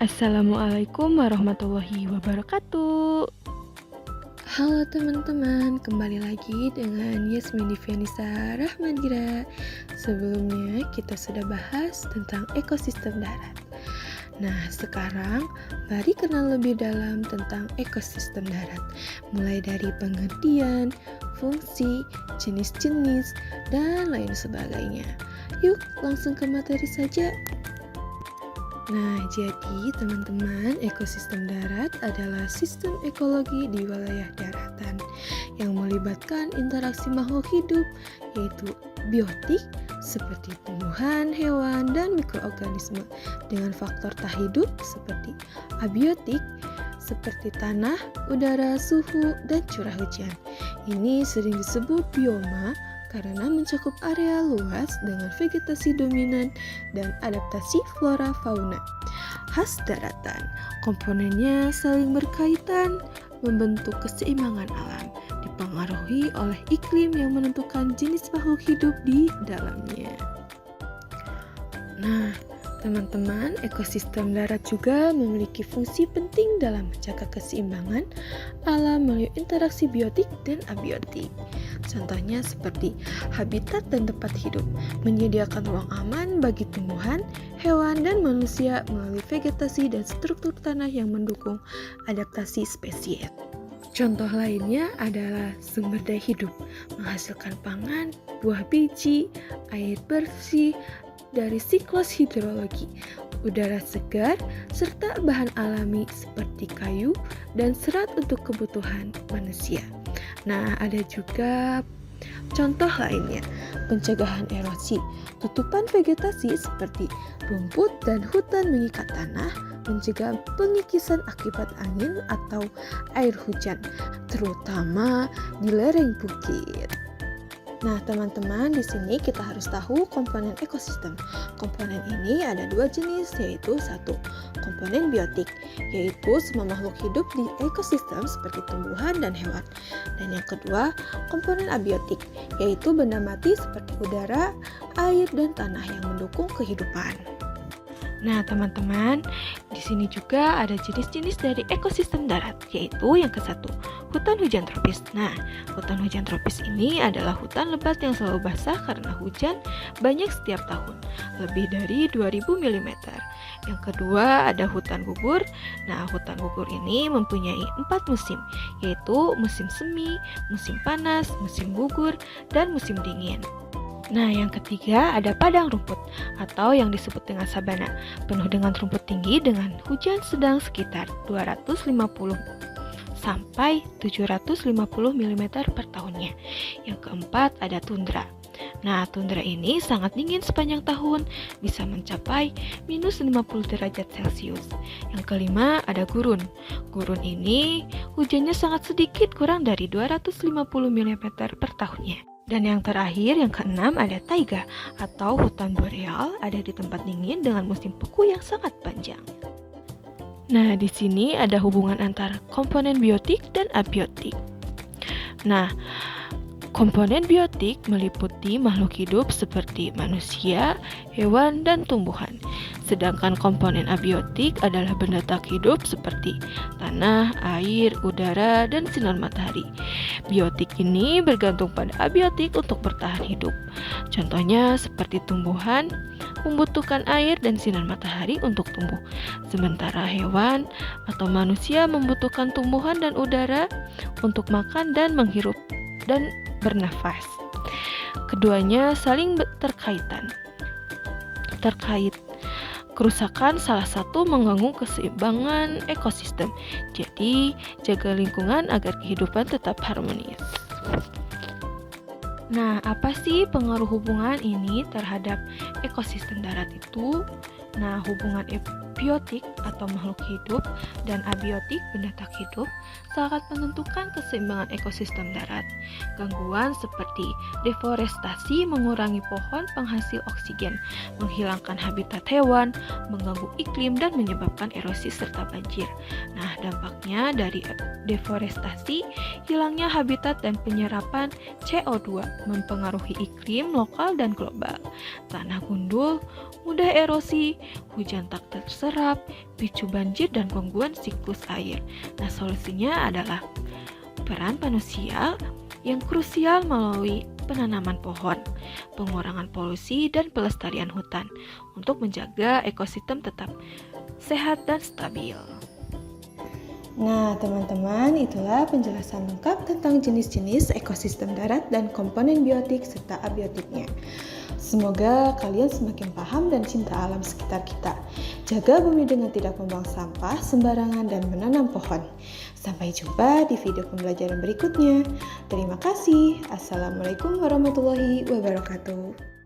Assalamualaikum warahmatullahi wabarakatuh. Halo teman-teman, kembali lagi dengan Yasmin Divianisa Rahmadira. Sebelumnya kita sudah bahas tentang ekosistem darat. Nah, sekarang mari kenal lebih dalam tentang ekosistem darat, mulai dari pengertian, fungsi, jenis-jenis, dan lain sebagainya. Yuk, langsung ke materi saja. Nah, jadi teman-teman, ekosistem darat adalah sistem ekologi di wilayah daratan yang melibatkan interaksi makhluk hidup, yaitu biotik seperti tumbuhan, hewan, dan mikroorganisme dengan faktor tak hidup seperti abiotik seperti tanah, udara, suhu, dan curah hujan. Ini sering disebut bioma karena mencakup area luas dengan vegetasi dominan dan adaptasi flora fauna. Khas daratan, komponennya saling berkaitan, membentuk keseimbangan alam, dipengaruhi oleh iklim yang menentukan jenis makhluk hidup di dalamnya. Nah, teman-teman, ekosistem darat juga memiliki fungsi penting dalam menjaga keseimbangan alam melalui interaksi biotik dan abiotik. Contohnya seperti habitat dan tempat hidup, menyediakan ruang aman bagi tumbuhan, hewan, dan manusia melalui vegetasi dan struktur tanah yang mendukung adaptasi spesies. Contoh lainnya adalah sumber daya hidup, menghasilkan pangan, buah biji, air bersih, dari siklus hidrologi, udara segar, serta bahan alami seperti kayu dan serat untuk kebutuhan manusia. Nah, ada juga contoh lainnya, pencegahan erosi, tutupan vegetasi seperti rumput dan hutan mengikat tanah, mencegah pengikisan akibat angin atau air hujan, terutama di lereng bukit. Nah, teman-teman, di sini kita harus tahu komponen ekosistem. Komponen ini ada dua jenis, yaitu satu, komponen biotik, yaitu semua makhluk hidup di ekosistem seperti tumbuhan dan hewan. Dan yang kedua, komponen abiotik, yaitu benda mati seperti udara, air, dan tanah yang mendukung kehidupan. Nah, teman-teman, di sini juga ada jenis-jenis dari ekosistem darat, yaitu yang ke-1, hutan hujan tropis. Nah, hutan hujan tropis ini adalah hutan lebat yang selalu basah karena hujan banyak setiap tahun, lebih dari 2000 mm. Yang kedua ada hutan gugur. Nah, hutan gugur ini mempunyai 4 musim, yaitu musim semi, musim panas, musim gugur, dan musim dingin. Nah, yang ketiga ada padang rumput atau yang disebut dengan sabana, penuh dengan rumput tinggi dengan hujan sedang sekitar 250 sampai 750 mm per tahunnya. Yang keempat ada tundra. Nah, tundra ini sangat dingin sepanjang tahun, bisa mencapai minus 50 derajat Celcius. Yang kelima ada gurun. Gurun ini hujannya sangat sedikit, kurang dari 250 mm per tahunnya. Dan yang terakhir, yang keenam ada taiga atau hutan boreal, ada di tempat dingin dengan musim beku yang sangat panjang. Nah, di sini ada hubungan antara komponen biotik dan abiotik. Nah, komponen biotik meliputi makhluk hidup seperti manusia, hewan, dan tumbuhan. Sedangkan komponen abiotik adalah benda tak hidup seperti tanah, air, udara, dan sinar matahari. Biotik ini bergantung pada abiotik untuk bertahan hidup. Contohnya seperti tumbuhan membutuhkan air dan sinar matahari untuk tumbuh. Sementara hewan atau manusia membutuhkan tumbuhan dan udara untuk makan dan menghirup dan bernafas. Keduanya saling terkait. Kerusakan salah satu mengganggu keseimbangan ekosistem. Jadi, jaga lingkungan agar kehidupan tetap harmonis. Nah, apa sih pengaruh hubungan ini terhadap ekosistem darat itu? Nah, hubungan biotik atau makhluk hidup dan abiotik benda tak hidup sangat menentukan keseimbangan ekosistem darat. Gangguan seperti deforestasi mengurangi pohon penghasil oksigen, menghilangkan habitat hewan, mengganggu iklim dan menyebabkan erosi serta banjir. Nah, dampaknya dari deforestasi, hilangnya habitat dan penyerapan CO2 mempengaruhi iklim lokal dan global. Tanah gundul, mudah erosi, hujan tak terserap, menyerap, picu banjir, dan gangguan siklus air. Nah, solusinya adalah peran manusia yang krusial melalui penanaman pohon, pengurangan polusi, dan pelestarian hutan untuk menjaga ekosistem tetap sehat dan stabil. Nah, teman-teman, itulah penjelasan lengkap tentang jenis-jenis ekosistem darat dan komponen biotik serta abiotiknya. Semoga kalian semakin paham dan cinta alam sekitar kita. Jaga bumi dengan tidak membuang sampah sembarangan dan menanam pohon. Sampai jumpa di video pembelajaran berikutnya. Terima kasih. Assalamualaikum warahmatullahi wabarakatuh.